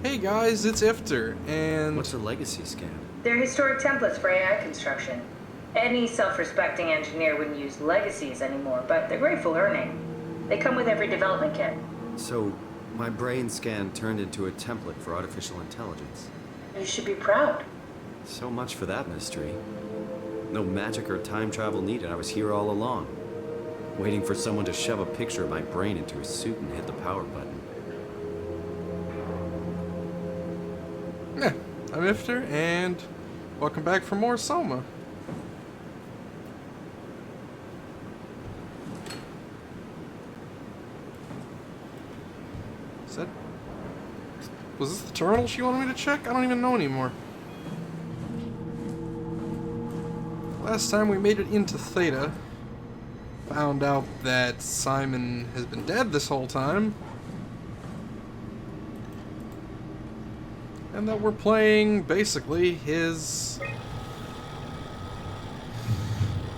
Hey guys, it's Ifter, and... What's a legacy scan? They're historic templates for AI construction. Any self-respecting engineer wouldn't use legacies anymore, but they're great for learning. They come with every development kit. So, my brain scan turned into a template for artificial intelligence. You should be proud. So much for that mystery. No magic or time travel needed. I was here all along, waiting for someone to shove a picture of my brain into a suit and hit the power button. Yeah, I'm Ifter, and welcome back for more Soma. Was this the terminal she wanted me to check? I don't even know anymore. Last time we made it into Theta, found out that Simon has been dead this whole time. And that we're playing, basically, his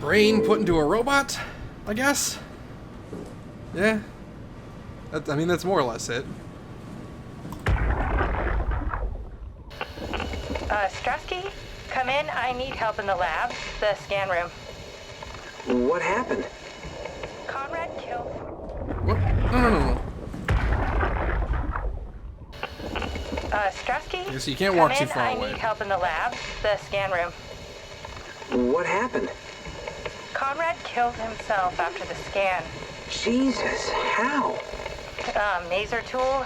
brain put into a robot, I guess? Yeah. I mean, that's more or less it. Strasky, come in. I need help in the lab, the scan room. What happened? Conrad killed... What? No. Strasky, Yeah, so you can't walk come too in. far I away. need help in the lab, the scan room. What happened? Conrad killed himself after the scan. Jesus, how? Maser tool?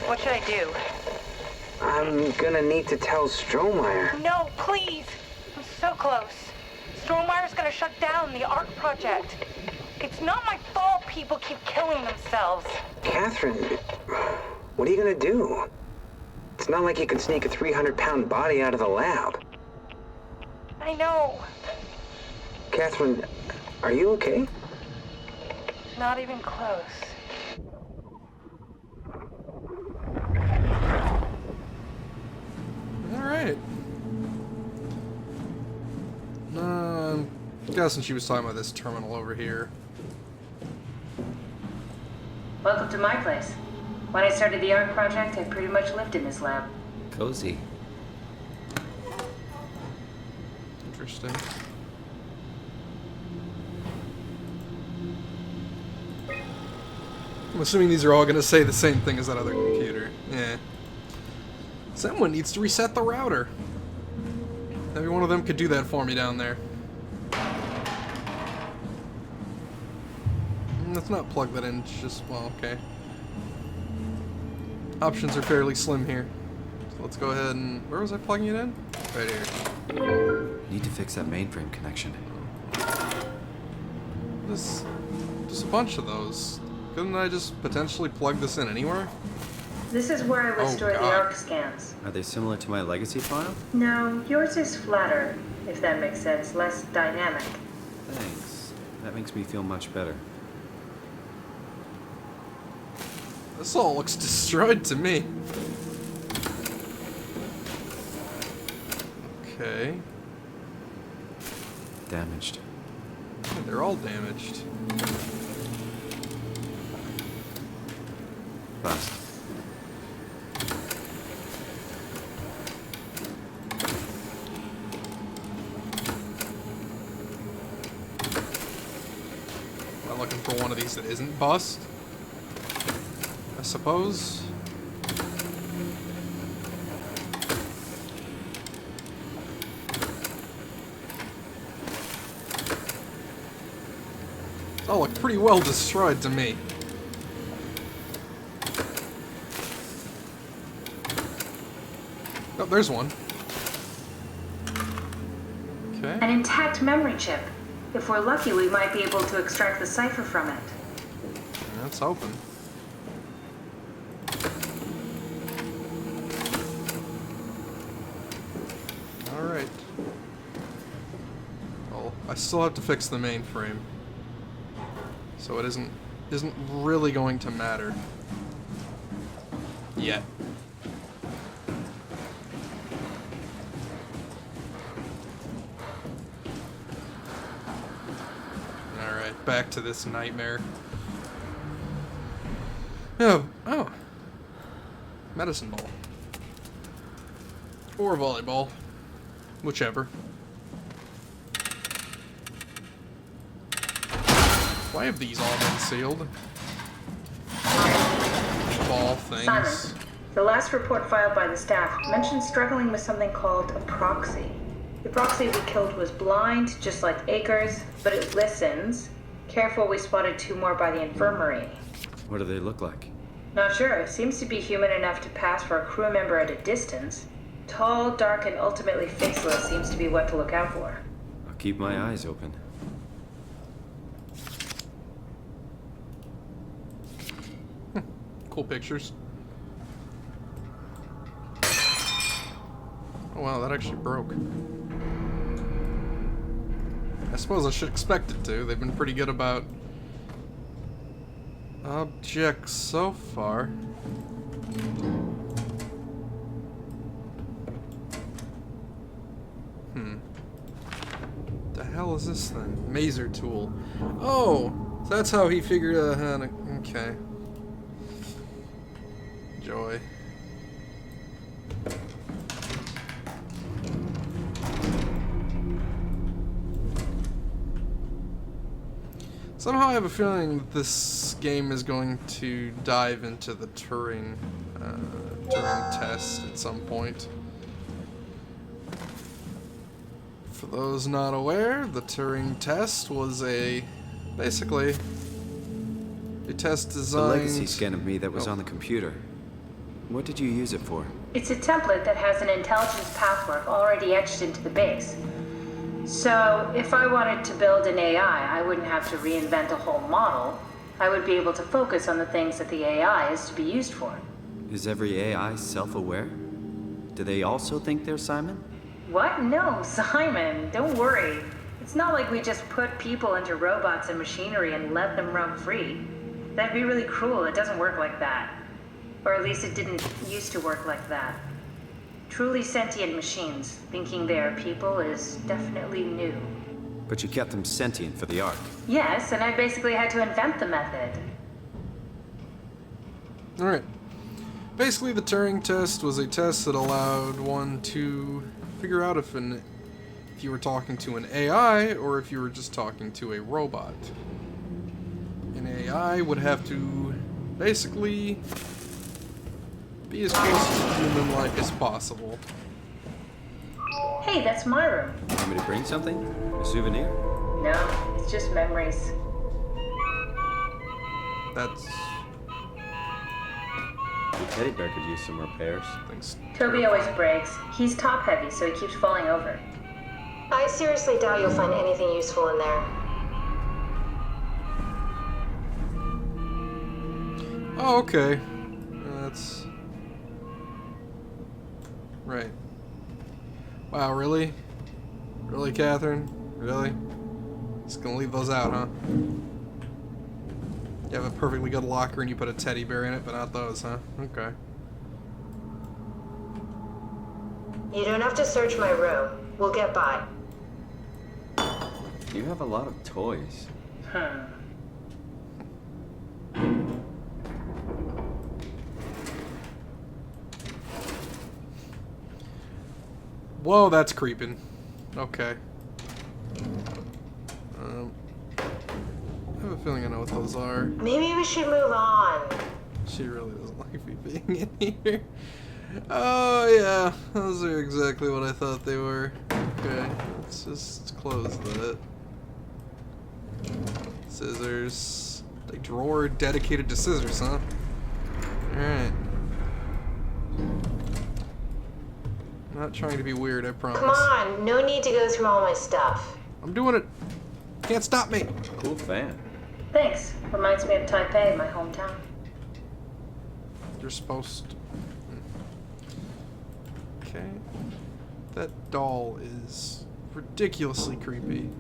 What should I do? I'm gonna need to tell Strohmeyer. No, please! I'm so close. Strohmeyer's gonna shut down the ARC project. It's not my fault people keep killing themselves. Catherine, what are you gonna do? It's not like you can sneak a 300-pound body out of the lab. I know. Catherine, are you okay? Not even close. Alright. Guessing she was talking about this terminal over here. Welcome to my place. When I started the ARC project, I pretty much lived in this lab. Cozy. Interesting. I'm assuming these are all going to say the same thing as that other computer. Yeah. Someone needs to reset the router. Maybe one of them could do that for me down there. Let's not plug that in, it's just, well, okay. Options are fairly slim here. So let's go ahead and... Where was I plugging it in? Right here. Need to fix that mainframe connection. Just a bunch of those. Couldn't I just potentially plug this in anywhere? This is where I would Oh, store the God. ARC scans. Are they similar to my legacy file? No, yours is flatter, if that makes sense, less dynamic. Thanks. That makes me feel much better. This all looks destroyed to me. Okay. Damaged. Yeah, they're all damaged. Bust. I'm looking for one of these that isn't bust. I suppose. Oh, look pretty well destroyed to me. Oh, there's one. Okay. An intact memory chip. If we're lucky, we might be able to extract the cipher from it. Let's open. Alright. Well, I still have to fix the mainframe. So it isn't really going to matter. Yet. Alright, back to this nightmare. Oh. Medicine ball. Or volleyball. Whichever. Why have these all been sealed? Ball things. Simon, the last report filed by the staff mentioned struggling with something called a proxy. The proxy we killed was blind, just like Akers, but it listens. Careful, we spotted 2 more by the infirmary. What do they look like? Not sure. Seems to be human enough to pass for a crew member at a distance. Tall, dark, and ultimately faceless seems to be what to look out for. I'll keep my eyes open. Cool pictures. Oh wow, that actually broke. I suppose I should expect it to. They've been pretty good about objects so far. The hell is this thing? Maser tool. Oh, so that's how he figured out how to... Okay. Joy. Somehow I have a feeling that this game is going to dive into the Turing test at some point. For those not aware, the Turing test was basically a test designed... The legacy scan of me that was on the computer. What did you use it for? It's a template that has an intelligence pathwork already etched into the base. So, if I wanted to build an AI, I wouldn't have to reinvent a whole model. I would be able to focus on the things that the AI is to be used for. Is every AI self-aware? Do they also think they're Simon? What? No, Simon, don't worry. It's not like we just put people into robots and machinery and let them roam free. That'd be really cruel. It doesn't work like that. Or at least it didn't used to work like that. Truly sentient machines, thinking they are people is definitely new. But you kept them sentient for the Ark. Yes, and I basically had to invent the method. Alright. Basically, the Turing test was a test that allowed one to figure out if you were talking to an AI or if you were just talking to a robot. An AI would have to basically be as close to human-like as possible. Hey, that's my room. Want me to bring something? A souvenir? No, it's just memories. That's... Your teddy bear could use some repairs. things Toby always breaks. He's top-heavy, so he keeps falling over. I seriously doubt you'll find anything useful in there. Oh, okay. That's... Right. Wow, really? Really, Catherine? Really? Just gonna leave those out, huh? You have a perfectly good locker and you put a teddy bear in it, but not those, huh? Okay. You don't have to search my room. We'll get by. You have a lot of toys. Whoa, that's creeping. Okay. I have a feeling I know what those are. Maybe we should move on. She really doesn't like me being in here. Oh, yeah. Those are exactly what I thought they were. Okay. Let's just close that. Scissors. A drawer dedicated to scissors, huh? Alright. I'm not trying to be weird, I promise. Come on, no need to go through all my stuff. I'm doing it. Can't stop me. Cool fan. Thanks. Reminds me of Taipei, my hometown. You're supposed to... Okay. That doll is ridiculously creepy.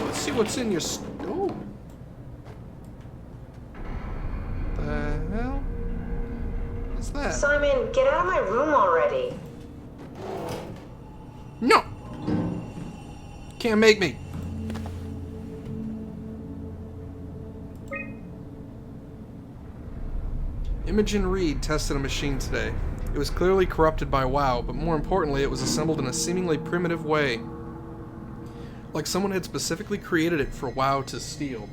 Let's see what's in your... Oh. The hell? What's that? Simon, get out of my room already. No! Can't make me. Imogen Reed tested a machine today. It was clearly corrupted by WoW, but more importantly, it was assembled in a seemingly primitive way. Like someone had specifically created it for WoW to steal.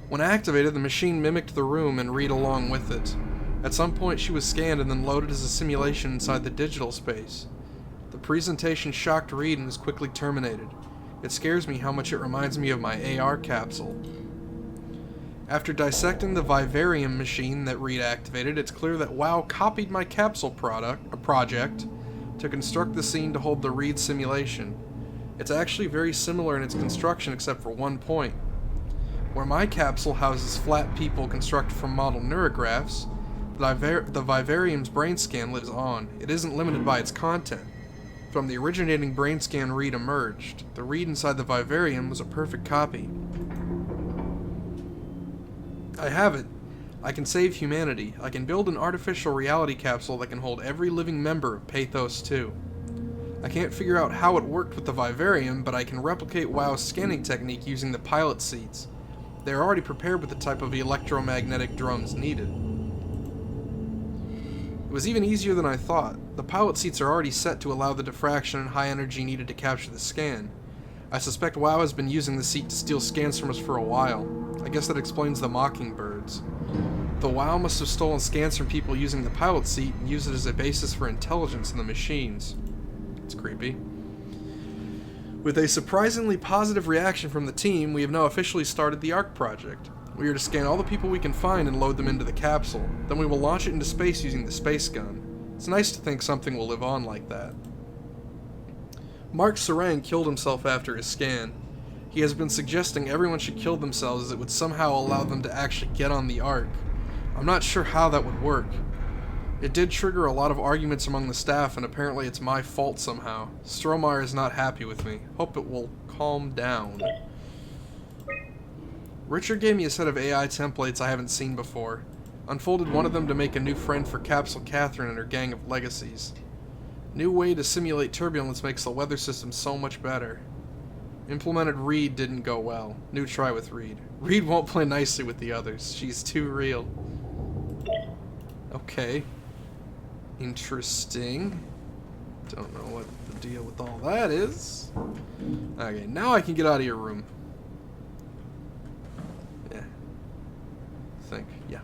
When activated, the machine mimicked the room and Reed along with it. At some point, she was scanned and then loaded as a simulation inside the digital space. The presentation shocked Reed and was quickly terminated. It scares me how much it reminds me of my AR capsule. After dissecting the vivarium machine that Reed activated, it's clear that WoW copied my capsule project to construct the scene to hold the Reed simulation. It's actually very similar in its construction except for one point. Where my capsule houses flat people constructed from model neurographs, the vivarium's brain scan lives on. It isn't limited by its content. From the originating brain scan Reed emerged. The Reed inside the vivarium was a perfect copy. I have it. I can save humanity. I can build an artificial reality capsule that can hold every living member of PATHOS-II. I can't figure out how it worked with the vivarium, but I can replicate WoW's scanning technique using the pilot seats. They are already prepared with the type of electromagnetic drums needed. It was even easier than I thought. The pilot seats are already set to allow the diffraction and high energy needed to capture the scan. I suspect WoW has been using the seat to steal scans from us for a while. I guess that explains the mockingbirds. The WoW must have stolen scans from people using the pilot seat and used it as a basis for intelligence in the machines. It's creepy. With a surprisingly positive reaction from the team, we have now officially started the ARC project. We are to scan all the people we can find and load them into the capsule. Then we will launch it into space using the space gun. It's nice to think something will live on like that. Mark Serang killed himself after his scan. He has been suggesting everyone should kill themselves as it would somehow allow them to actually get on the ARC. I'm not sure how that would work. It did trigger a lot of arguments among the staff, and apparently it's my fault somehow. Strohmeyer is not happy with me. Hope it will calm down. Richard gave me a set of AI templates I haven't seen before. Unfolded one of them to make a new friend for Capsule Catherine and her gang of legacies. New way to simulate turbulence makes the weather system so much better. Implemented Reed didn't go well. New try with Reed. Reed won't play nicely with the others. She's too real. Okay. Interesting. Don't know what the deal with all that is. Okay, now I can get out of your room. Yeah. I think, yeah.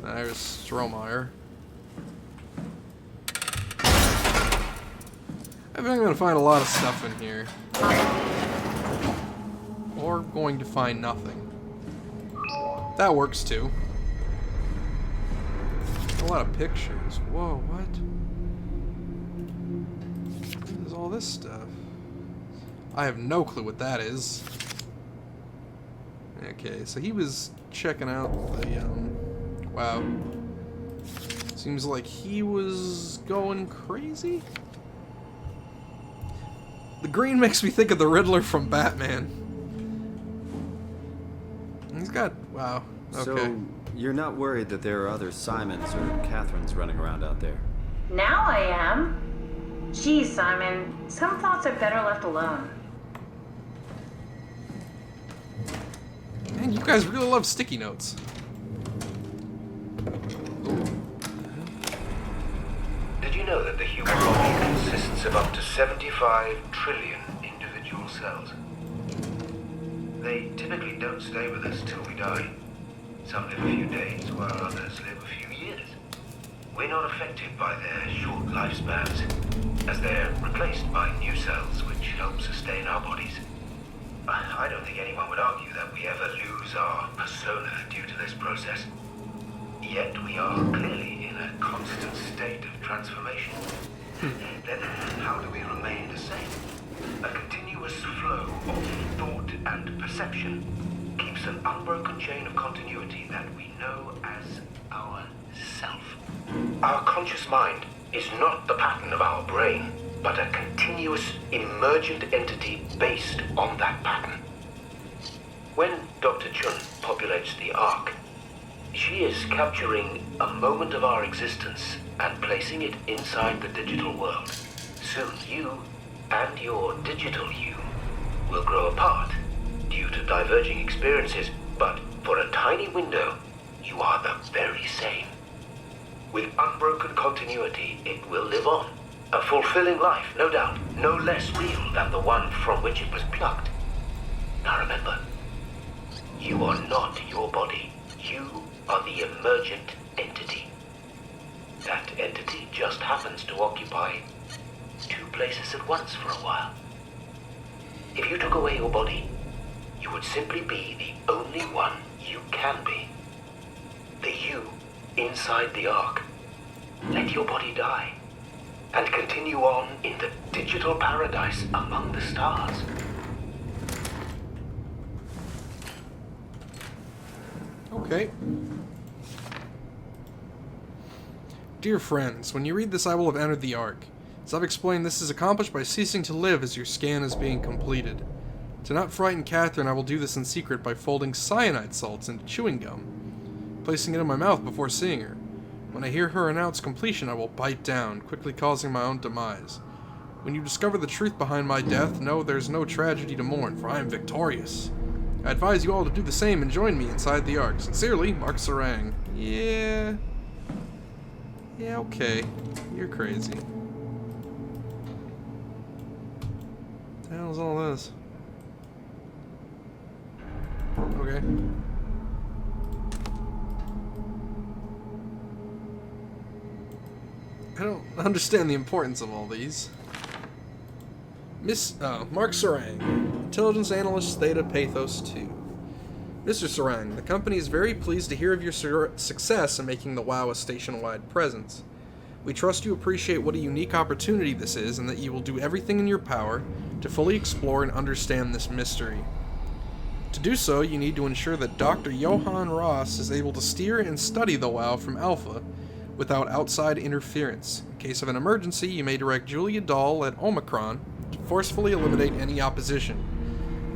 There's Strohmeyer. I think I'm going to find a lot of stuff in here. Or going to find nothing. That works too. A lot of pictures. Whoa, what? What is all this stuff? I have no clue what that is. Okay, so he was checking out the, wow. Seems like he was going crazy? The green makes me think of the Riddler from Batman. He's got... wow. Okay. So, you're not worried that there are other Simons or Catherines running around out there? Now I am. Geez, Simon, some thoughts are better left alone. Man, you guys really love sticky notes. Did you know that the human body consists of up to 75 trillion individual cells? They typically don't stay with us till we die. Some live a few days, while others live a few years. We're not affected by their short lifespans, as they're replaced by new cells which help sustain our bodies. I don't think anyone would argue that we ever lose our persona due to this process. Yet we are clearly in a constant state of transformation. Then how do we remain the same? A continuous flow of thought and perception keeps an unbroken chain of continuity that we know as our self. Our conscious mind is not the pattern of our brain, but a continuous emergent entity based on that pattern. When Dr. Chun populates the Ark, she is capturing a moment of our existence and placing it inside the digital world. Soon you and your digital you will grow apart due to diverging experiences, but for a tiny tiny window, you are the very same. With unbroken continuity, it will live on. A fulfilling life, no doubt, no less real than the one from which it was plucked. Now remember, you are not your body. You are the emergent entity. That entity just happens to occupy two places at once for a while. If you took away your body, you would simply be the only one you can be. The you inside the Ark. Let your body die, and continue on in the digital paradise among the stars. Okay. Dear friends, when you read this, I will have entered the Ark. As I've explained, this is accomplished by ceasing to live as your scan is being completed. To not frighten Catherine, I will do this in secret by folding cyanide salts into chewing gum, placing it in my mouth before seeing her. When I hear her announce completion, I will bite down, quickly causing my own demise. When you discover the truth behind my death, know there's no tragedy to mourn, for I am victorious. I advise you all to do the same and join me inside the Ark. Sincerely, Mark Sarang. Yeah, okay. You're crazy. What the hell's all this? Okay. I don't understand the importance of all these. Mark Sarang, Intelligence Analyst, Theta PATHOS-II. Mr. Sarang, the company is very pleased to hear of your success in making the WoW a station-wide presence. We trust you appreciate what a unique opportunity this is and that you will do everything in your power to fully explore and understand this mystery. To do so, you need to ensure that Dr. Johann Ross is able to steer and study the WoW from Alpha without outside interference. In case of an emergency, you may direct Julia Dahl at Omicron to forcefully eliminate any opposition,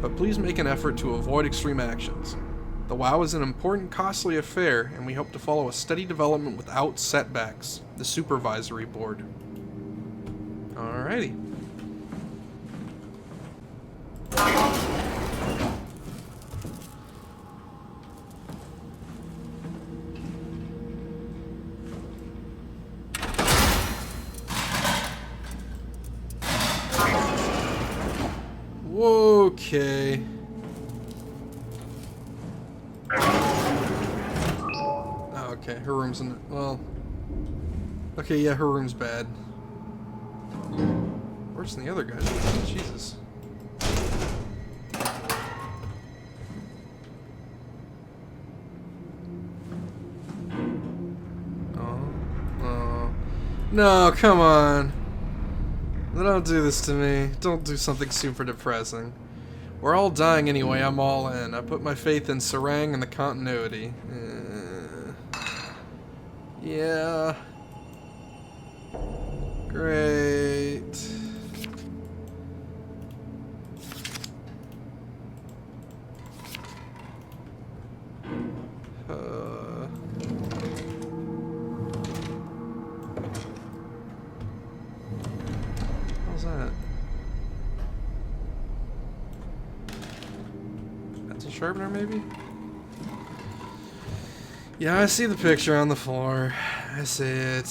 but please make an effort to avoid extreme actions. The WoW is an important, costly affair, and we hope to follow a steady development without setbacks. The Supervisory Board. Alrighty. Okay. Oh, okay, her room's in. Well. Okay, yeah, her room's bad. Worse than the other guys. Jesus. Oh. No, come on. Don't do this to me. Don't do something super depressing. We're all dying anyway, I'm all in. I put my faith in Sarang and the continuity. Yeah. Great. How's that? Pencil sharpener, maybe? Yeah, I see the picture on the floor. I see it.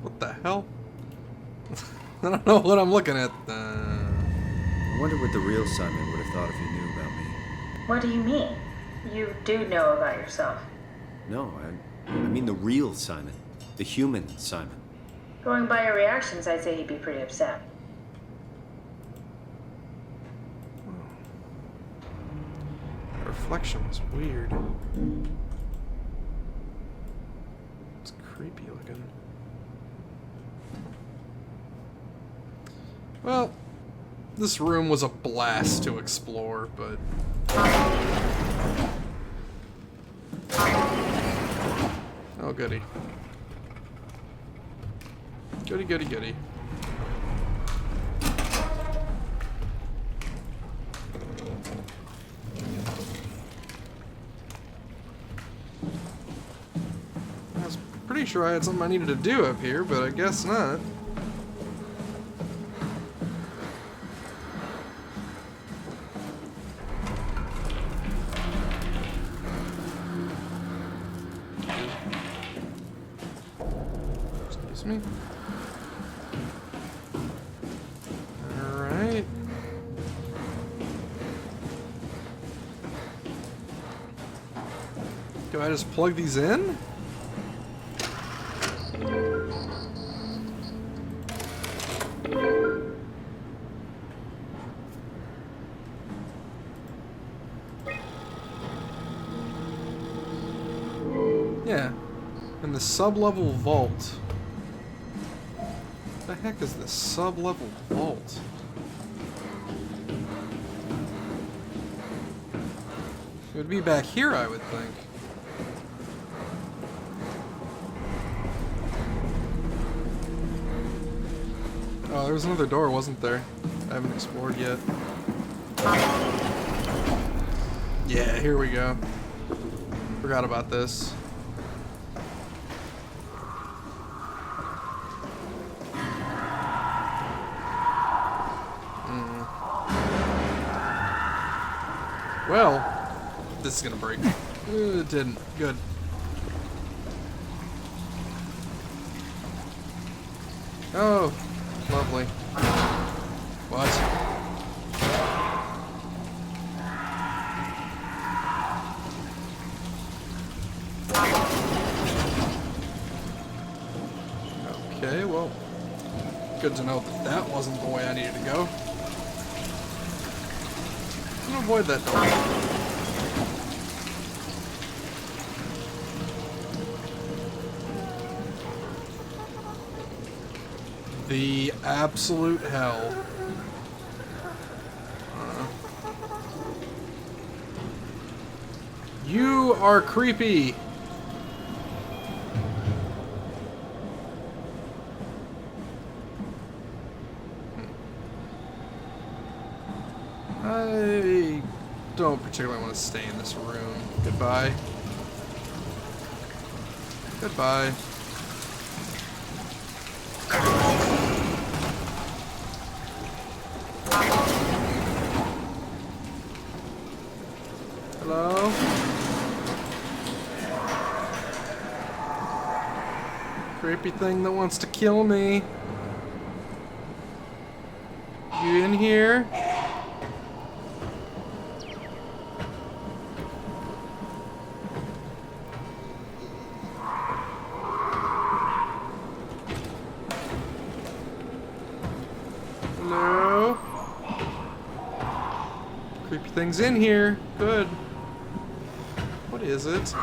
What the hell? I don't know what I'm looking at. I wonder what the real Simon would have thought if he knew about me. What do you mean? You do know about yourself. No, I mean the real Simon. The human Simon. Going by your reactions, I'd say he'd be pretty upset. The reflection was weird. It's creepy looking. Well, this room was a blast to explore, but... Oh, goody. Goody, goody, goody. pretty sure I had something I needed to do up here, but I guess not. Excuse me. Alright. Do I just plug these in? Yeah. In the sub-level vault. What the heck is this sub-level vault? It would be back here, I would think. Oh, there was another door, wasn't there? I haven't explored yet. Yeah, here we go. Forgot about this. Well, this is gonna break. It didn't. Good. Oh, lovely. What? Okay, well, good to know that that wasn't the way I needed to go. I'm gonna avoid that door. The absolute hell. You are creepy. I don't particularly want to stay in this room. Goodbye. Goodbye. Hello? Creepy thing that wants to kill me. You in here? Hello? Creepy thing's in here. Good. What is it?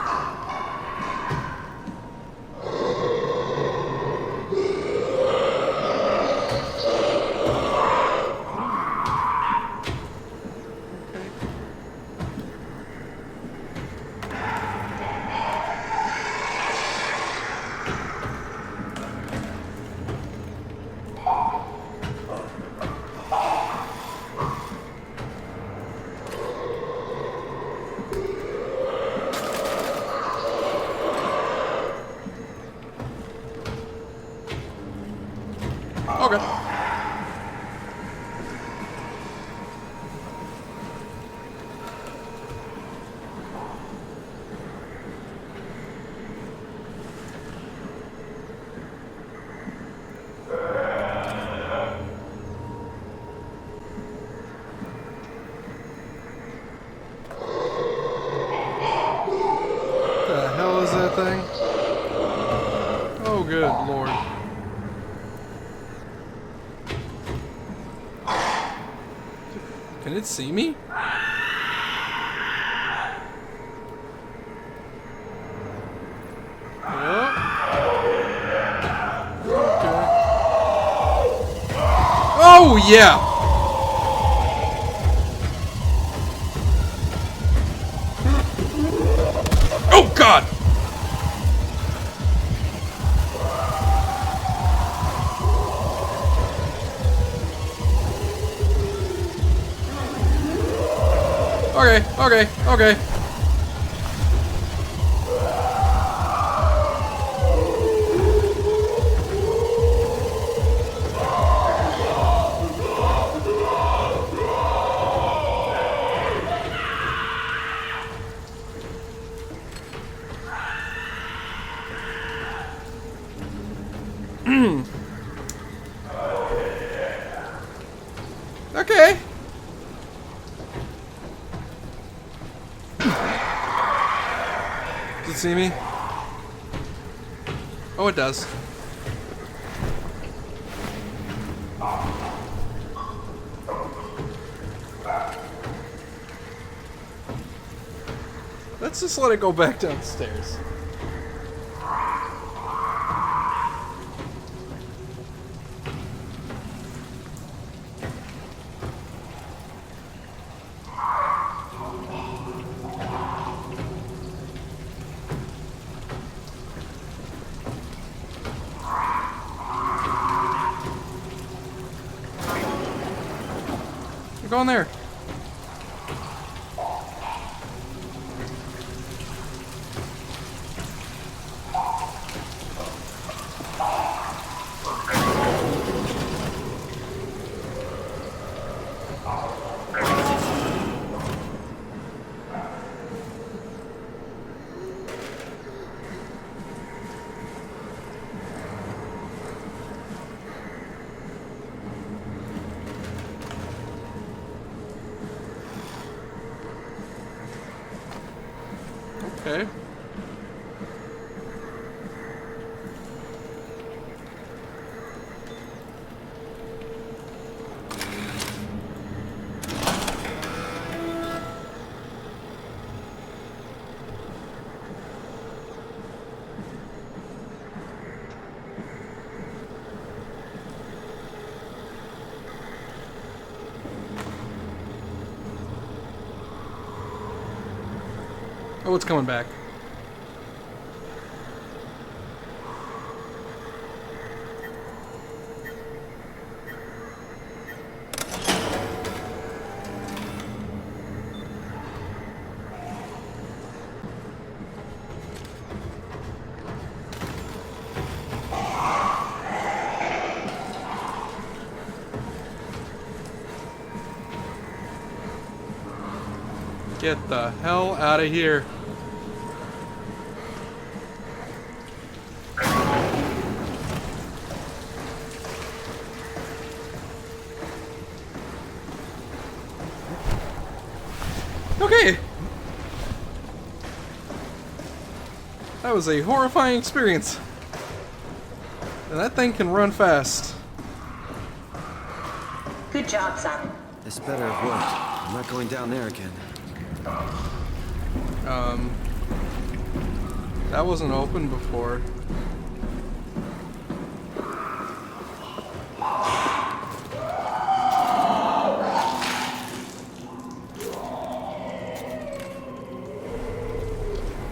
Okay. The hell is that thing? Oh, good lord. Can it see me? Yep. Okay. Oh, yeah! Oh, God! Okay, okay, okay. Okay. Does it see me? Oh, it does. Let's just let it go back downstairs. Go in there. Okay. Oh, it's coming back. Get the hell out of here. Okay. That was a horrifying experience. And that thing can run fast. Good job, Simon. This better have worked. I'm not going down there again. That wasn't open before.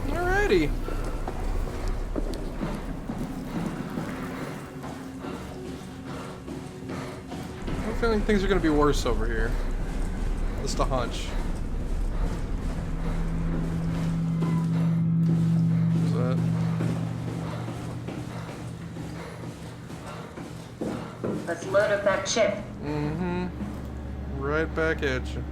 Alrighty. I'm feeling things are gonna be worse over here. Just a hunch. Let's load up that chip. Mm-hmm. Right back at you.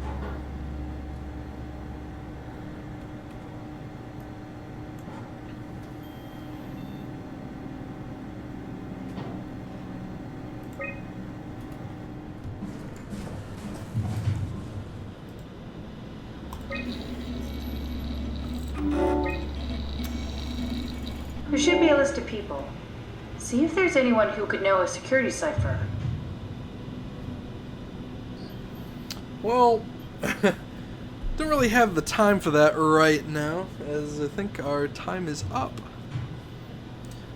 There should be a list of people. See if there's anyone who could know a security cipher. Well, don't really have the time for that right now, as I think our time is up.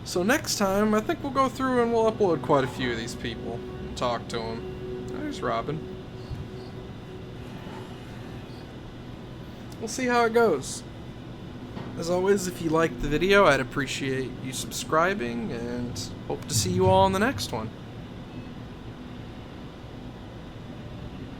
So next time, I think we'll go through and we'll upload quite a few of these people. Talk to them. There's Robin. We'll see how it goes. As always, if you liked the video, I'd appreciate you subscribing, and hope to see you all in the next one.